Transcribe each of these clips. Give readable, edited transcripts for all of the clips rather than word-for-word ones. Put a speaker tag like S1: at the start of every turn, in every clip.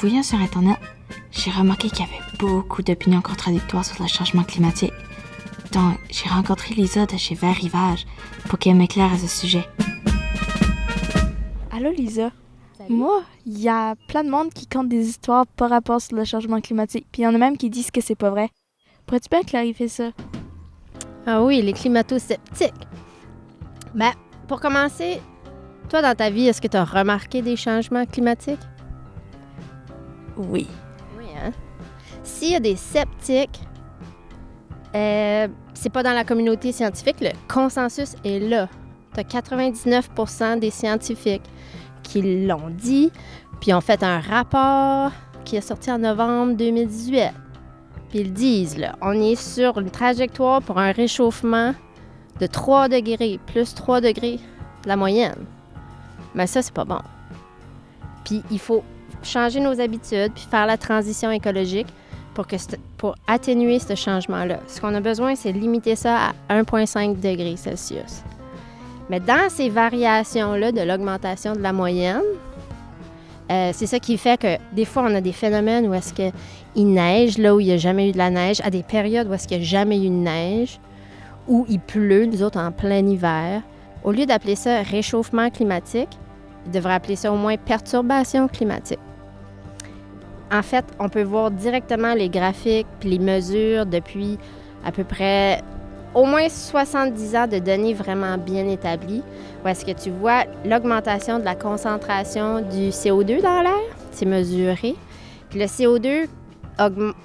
S1: fouillant sur Internet, j'ai remarqué qu'il y avait beaucoup d'opinions contradictoires sur le changement climatique. Donc, j'ai rencontré Lisa de chez Vert Rivage pour qu'elle m'éclaire à ce sujet.
S2: Allô, Lisa?
S3: Salut.
S2: Moi, il y a plein de monde qui compte des histoires par rapport sur le changement climatique, puis il y en a même qui disent que c'est pas vrai. Pourrais-tu bien clarifier ça?
S3: Ah oui, les climato-sceptiques. Ben, pour commencer, toi, dans ta vie, est-ce que tu as remarqué des changements climatiques?
S2: Oui.
S3: Oui, hein? S'il y a des sceptiques, c'est pas dans la communauté scientifique, le consensus est là. Tu as 99% des scientifiques qui l'ont dit, puis ont fait un rapport qui est sorti en novembre 2018. Puis ils disent, là, on est sur une trajectoire pour un réchauffement de 3 degrés, plus 3 degrés de la moyenne. Mais ça, c'est pas bon. Puis il faut changer nos habitudes, puis faire la transition écologique pour atténuer ce changement-là. Ce qu'on a besoin, c'est de limiter ça à 1,5 degrés Celsius. Mais dans ces variations-là de l'augmentation de la moyenne, c'est ça qui fait que des fois, on a des phénomènes où est-ce qu'il neige, là où il n'y a jamais eu de la neige, à des périodes où est-ce qu'il n'y a jamais eu de neige, où il pleut, nous autres, en plein hiver. Au lieu d'appeler ça réchauffement climatique, ils devraient appeler ça au moins perturbation climatique. En fait, on peut voir directement les graphiques puis les mesures depuis à peu près au moins 70 ans de données vraiment bien établies, où est-ce que tu vois l'augmentation de la concentration du CO2 dans l'air, c'est mesuré. Puis le CO2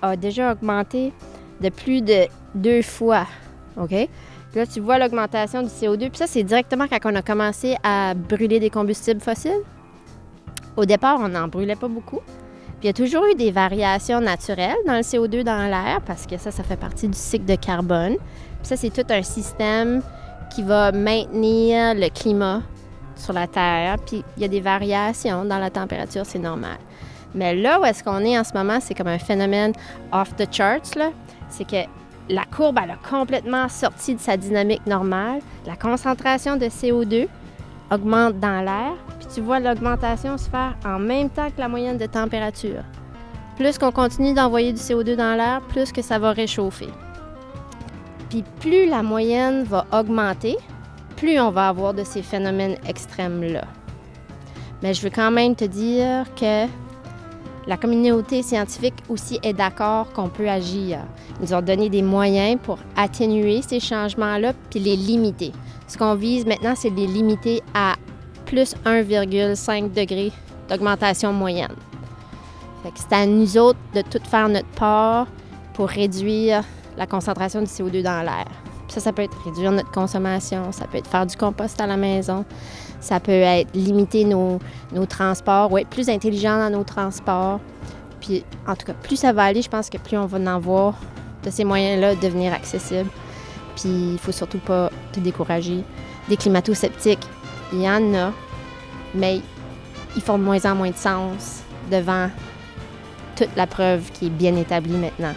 S3: a déjà augmenté de plus de 2 fois, OK? Puis là, tu vois l'augmentation du CO2, puis ça, c'est directement quand on a commencé à brûler des combustibles fossiles. Au départ, on n'en brûlait pas beaucoup. Puis il y a toujours eu des variations naturelles dans le CO2 dans l'air, parce que ça fait partie du cycle de carbone. Puis ça, c'est tout un système qui va maintenir le climat sur la Terre. Puis il y a des variations dans la température, c'est normal. Mais là où est-ce qu'on est en ce moment, c'est comme un phénomène off the charts, là. C'est que la courbe, elle a complètement sorti de sa dynamique normale. La concentration de CO2 augmente dans l'air. Puis tu vois l'augmentation se faire en même temps que la moyenne de température. Plus qu'on continue d'envoyer du CO2 dans l'air, plus que ça va réchauffer. Puis plus la moyenne va augmenter, plus on va avoir de ces phénomènes extrêmes-là. Mais je veux quand même te dire que la communauté scientifique aussi est d'accord qu'on peut agir. Ils nous ont donné des moyens pour atténuer ces changements-là puis les limiter. Ce qu'on vise maintenant, c'est de les limiter à plus 1,5 degré d'augmentation moyenne. Fait que c'est à nous autres de tout faire notre part pour réduire la concentration du CO2 dans l'air. Puis ça peut être réduire notre consommation, ça peut être faire du compost à la maison, ça peut être limiter nos transports ou être plus intelligent dans nos transports. Puis en tout cas, plus ça va aller, je pense que plus on va en voir de ces moyens-là devenir accessibles. Puis il ne faut surtout pas te décourager. Des climato-sceptiques, il y en a, mais ils font de moins en moins de sens devant toute la preuve qui est bien établie maintenant.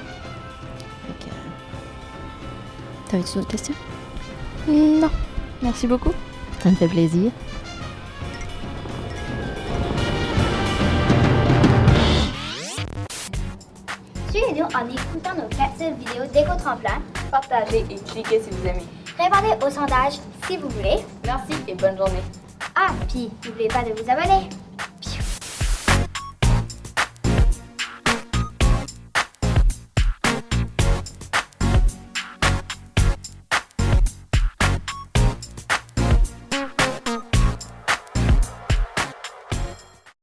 S3: T'avais-tu d'autres questions?
S2: Non. Merci beaucoup.
S3: Ça me fait plaisir.
S4: Suivez-nous en écoutant nos capsules vidéo d'Éco-Tremplin.
S5: Partagez et cliquez si vous aimez.
S4: Répondez au sondage si vous voulez.
S5: Merci et bonne journée.
S4: Ah, puis n'oubliez pas de vous abonner.